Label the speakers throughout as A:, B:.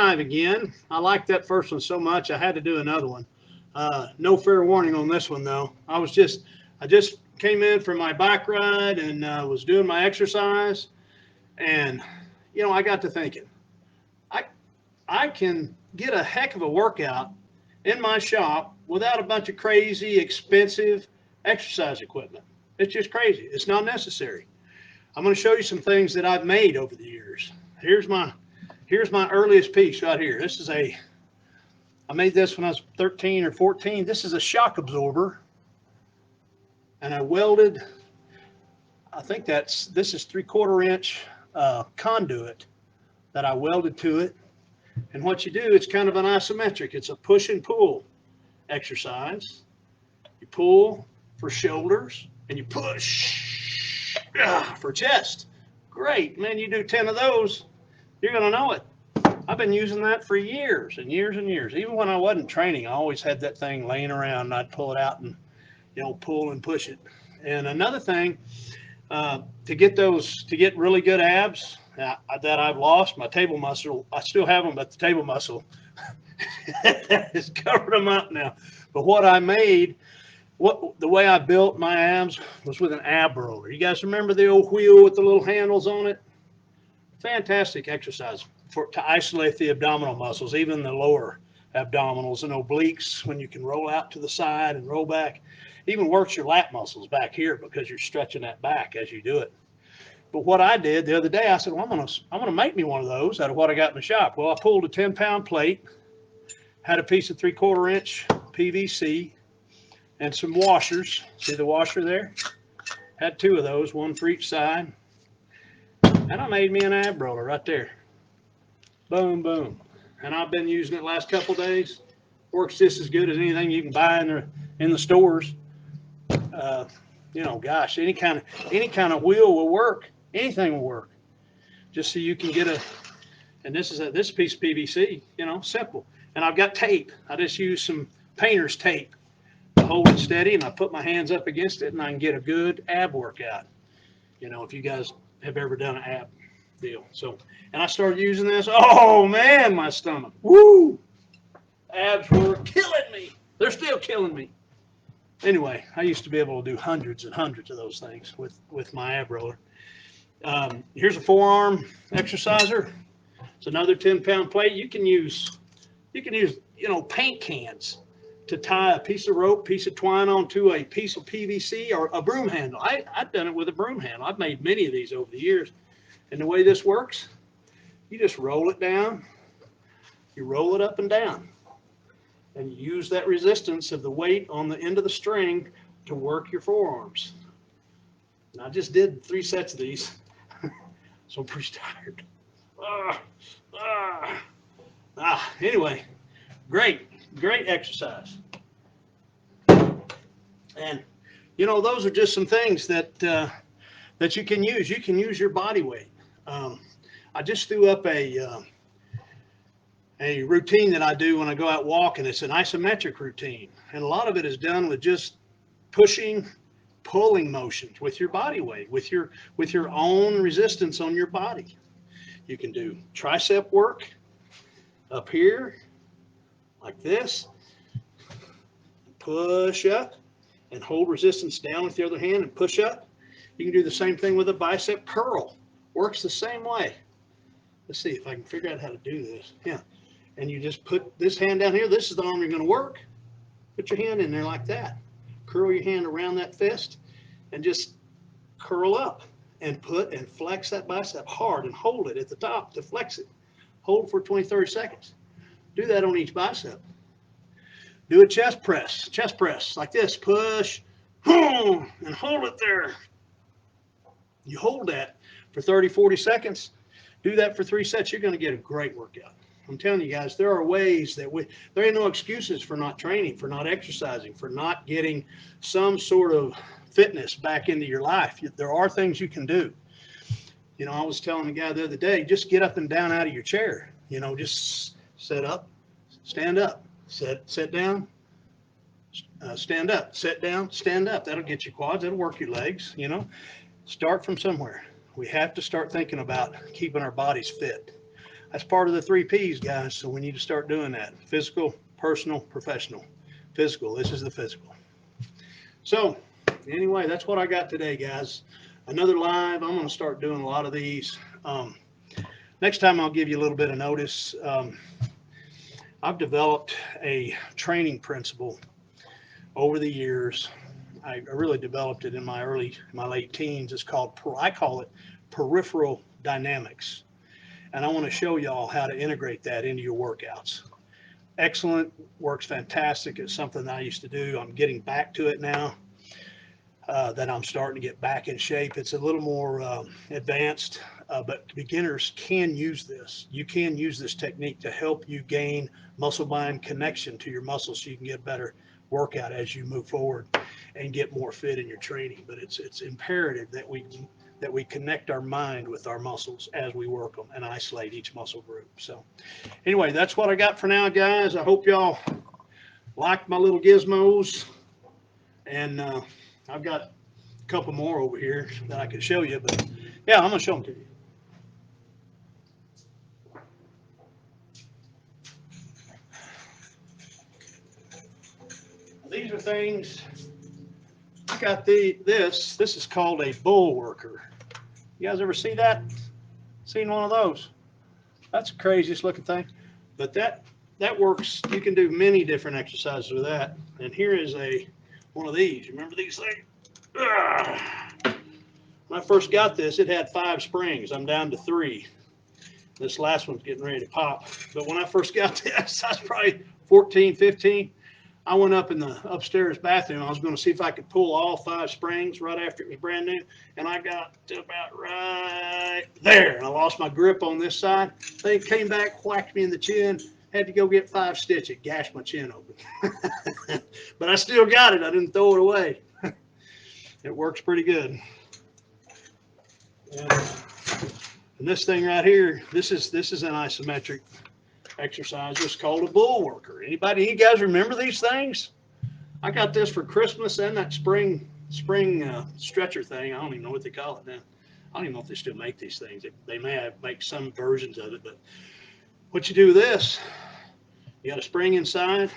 A: live again. I liked that first one so much I had to do another one. No fair warning on this one though. I just came in from my bike ride and was doing my exercise, and I got to thinking, I can get a heck of a workout in my shop without a bunch of crazy expensive exercise equipment. It's just crazy. It's not necessary. I'm going to show you some things that I've made over the years. Here's my earliest piece right here. I made this when I was 13 or 14. This is a shock absorber, and I welded, I think this is 3/4 inch conduit that I welded to it. And what you do, it's kind of an isometric. It's a push and pull exercise. You pull for shoulders and you push for chest. Great, man, you do 10 of those, you're gonna know it. I've been using that for years and years and years. Even when I wasn't training, I always had that thing laying around and I'd pull it out and pull and push it. And another thing, to get really good abs that I've lost, my table muscle, I still have them, but the table muscle has covered them up now. But what I made, the way I built my abs was with an ab roller. You guys remember the old wheel with the little handles on it? Fantastic exercise to isolate the abdominal muscles, even the lower abdominals and obliques, when you can roll out to the side and roll back. Even works your lat muscles back here because you're stretching that back as you do it. But what I did the other day, I said, well, I'm gonna make me one of those out of what I got in the shop. Well, I pulled a 10-pound plate, had a piece of 3/4 inch PVC, and some washers. See the washer there? Had 2 of those, one for each side. And I made me an ab roller right there. Boom, boom. And I've been using it last couple days. Works just as good as anything you can buy in the stores. Gosh, any kind of wheel will work. Anything will work. Just so you can get and this piece of PVC, simple. And I've got tape. I just use some painter's tape to hold it steady, and I put my hands up against it, and I can get a good ab workout. If you guys have ever done an ab deal. So, and I started using this. Oh man, my stomach. Woo! Abs were killing me. They're still killing me. Anyway, I used to be able to do hundreds and hundreds of those things with my ab roller. Here's a forearm exerciser. It's another 10-pound plate. You can use paint cans to tie a piece of rope, piece of twine onto a piece of PVC or a broom handle. I've done it with a broom handle. I've made many of these over the years. And the way this works, you just roll it down, you roll it up and down, and you use that resistance of the weight on the end of the string to work your forearms. And I just did 3 sets of these, so I'm pretty tired. Anyway, great exercise. And those are just some things that you can use. You can use your body weight. I just threw up a routine that I do when I go out walking. It's an isometric routine, and a lot of it is done with just pushing, pulling motions with your body weight, with your own resistance on your body. You can do tricep work up here like this, push up and hold resistance down with the other hand and push up. You can do the same thing with a bicep curl. Works the same way. Let's see if I can figure out how to do this. Yeah. And you just put this hand down here. This is the arm you're going to work. Put your hand in there like that. Curl your hand around that fist and just curl up and flex that bicep hard and hold it at the top to flex it. Hold for 20, 30 seconds. Do that on each bicep. Do a chest press like this. Push, and hold it there. You hold that for 30, 40 seconds. Do that for 3 sets. You're going to get a great workout. I'm telling you guys, there are ways that there ain't no excuses for not training, for not exercising, for not getting some sort of fitness back into your life. There are things you can do. I was telling the guy the other day, just get up and down out of your chair. Just sit up, stand up, sit down, stand up, sit down, stand up. That'll get your quads. That'll work your legs. Start from somewhere. We have to start thinking about keeping our bodies fit. That's part of the 3 Ps, guys. So we need to start doing that. Physical, personal, professional. Physical, this is the physical. So anyway, that's what I got today, guys. Another live. I'm going to start doing a lot of these. Next time I'll give you a little bit of notice. I've developed a training principle over the years. I really developed it in my late teens. It's called, I call it peripheral dynamics. And I want to show y'all how to integrate that into your workouts. Excellent, works fantastic. It's something that I used to do. I'm getting back to it now that I'm starting to get back in shape. It's a little more advanced, but beginners can use this. You can use this technique to help you gain muscle-mind connection to your muscles so you can get a better workout as you move forward and get more fit in your training. But it's imperative that we connect our mind with our muscles as we work them and isolate each muscle group. So anyway, that's what I got for now, guys. I hope y'all like my little gizmos. And I've got a couple more over here that I could show you, but yeah, I'm going to show them to you. These are things, I got this is called a bull worker. You guys ever see that? Seen one of those? That's the craziest looking thing. But that works. You can do many different exercises with that. And here is one of these. You remember these things? When I first got this, it had 5 springs. I'm down to 3. This last one's getting ready to pop. But when I first got this, I was probably 14, 15. I went up in the upstairs bathroom. I was going to see if I could pull all 5 springs right after it was brand new. And I got to about right there. And I lost my grip on this side. They came back, whacked me in the chin. Had to go get 5 stitches. Gashed my chin open. But I still got it. I didn't throw it away. It works pretty good. And this thing right here, this is an isometric exercise. It's called a bull worker. You guys remember these things? I got this for Christmas and that spring stretcher thing. I don't even know what they call it now. I don't even know if they still make these things. They may make some versions of it, but what you do with this, you got a spring inside,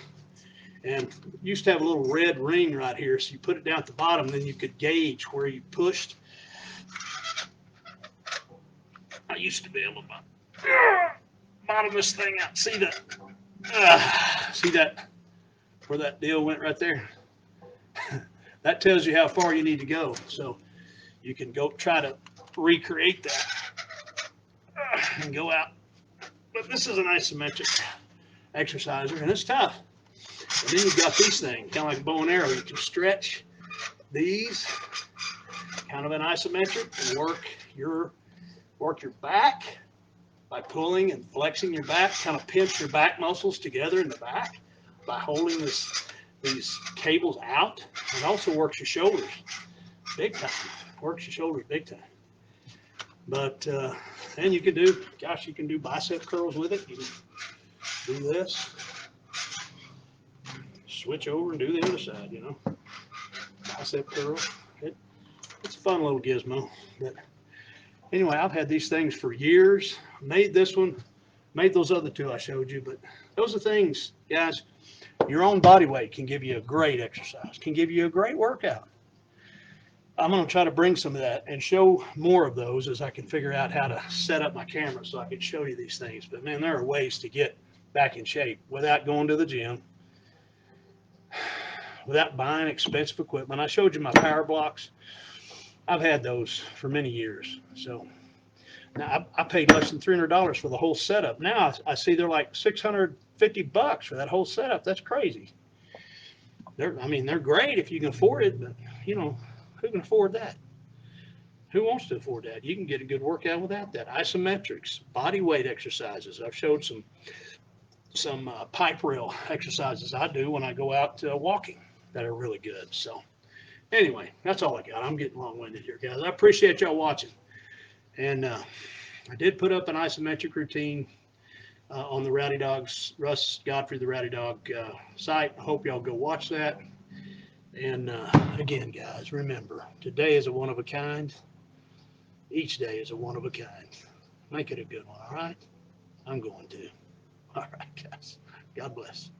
A: and you used to have a little red ring right here, so you put it down at the bottom, then you could gauge where you pushed. I used to be able to bottom this thing out. See that? See that? Where that deal went right there? That tells you how far you need to go. So you can go try to recreate that and go out. But this is an isometric exerciser, and it's tough. And then you've got these things, kind of like a bow and arrow. You can stretch these, kind of an isometric, and work your back by pulling and flexing your back. Kind of pinch your back muscles together in the back by holding these cables out. It also works your shoulders big time. Works your shoulders big time. But and you can do bicep curls with it. You can do this, switch over and do the other side, bicep curl. It's a fun little gizmo. But anyway, I've had these things for years. Made this one, made those other 2 I showed you, but those are things, guys. Your own body weight can give you a great exercise, can give you a great workout. I'm going to try to bring some of that and show more of those as I can figure out how to set up my camera so I can show you these things. But man, there are ways to get back in shape without going to the gym, without buying expensive equipment. I showed you my power blocks. I've had those for many years. So now I paid less than $300 for the whole setup. Now I see they're like $650 for that whole setup. That's crazy. They're great if you can afford it, but who can afford that? Who wants to afford that? You can get a good workout without that. Isometrics, body weight exercises. I've showed some pipe rail exercises I do when I go out walking that are really good. So anyway, that's all I got. I'm getting long-winded here, guys. I appreciate y'all watching. And I did put up an isometric routine on the RowdyDawgs, Russ Godfrey, the RowdyDawg site. I hope y'all go watch that. And again, guys, remember, today is a one of a kind. Each day is a one of a kind. Make it a good one, all right? I'm going to. All right, guys. God bless.